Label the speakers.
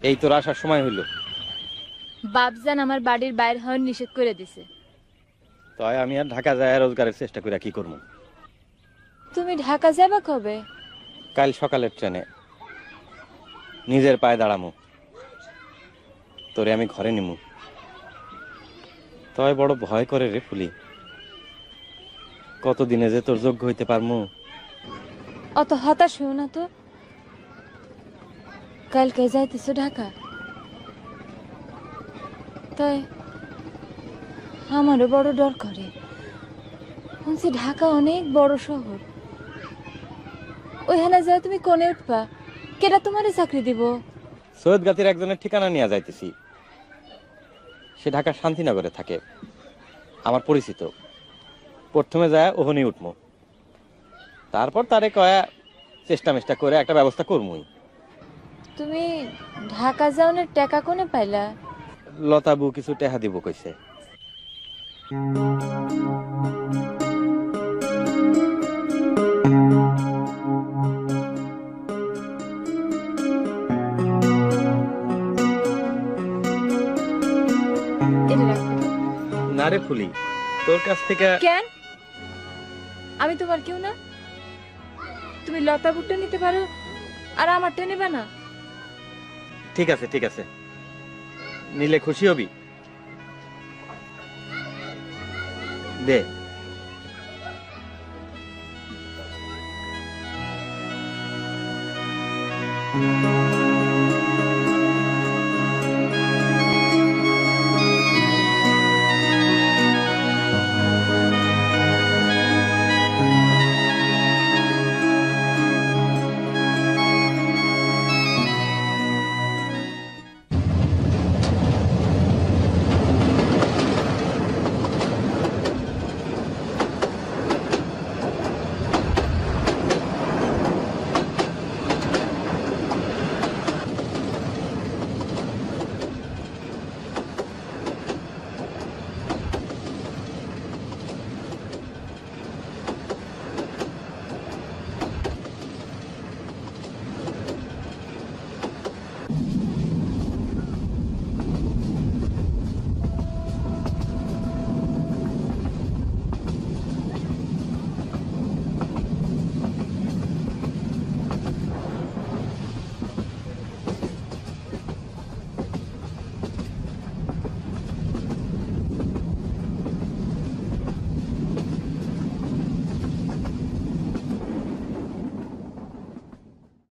Speaker 1: এই তোর আসার সময় হইল।
Speaker 2: বাপজান আমার বাড়ির বাইরে হওয়ার নিষেধ করে দিছে।
Speaker 1: তাই আমি আর ঢাকা যায় রোজগারের চেষ্টা করে কি করবো।
Speaker 2: তুমি ঢাকা যাবা কবে?
Speaker 1: কাল সকালের ট্রেনে নিজের পায়ে দাঁড়ামু, তোরে আমি ঘরে নিমু। তয় বড় ভয় করে রে ফুলি, কতদিনে যে তোর যোগ্য হইতে পারমু।
Speaker 2: অত হতাশ হও না তো। কালকে যাইতেছো ঢাকা? তাই আমারও বড় ডর করে। শুনছি ঢাকা অনেক বড় শহর। ওইখানে যায় তুমি কোনে উঠবা? কেটা তোমারে চাকরি দিব?
Speaker 1: সৈয়দ গাতির একজনের ঠিকানা নিয়ে যাইতেছি। সে ঢাকার শান্তিনগরে থাকে, আমার পরিচিত। প্রথমে যায় ওহনি উঠমু, তারপর তারে কয়া চেষ্টা মেষ্টা করে একটা ব্যবস্থা করমুই।
Speaker 2: তুমি ঢাকা যাওনের টাকা কোনে পাইলা?
Speaker 1: লতাবু কিছু টেহা দিব কইছে।
Speaker 2: এটা রাখো।
Speaker 1: না রে ফুলি, তোর কাছ থেকে।
Speaker 2: কেন? আমি তোমার কেউ না? তুমি লতা বুটটা নিতে পারো আর আমারটা নেবে না?
Speaker 1: ঠিক আছে ঠিক আছে, নিলে খুশি হবি। দে।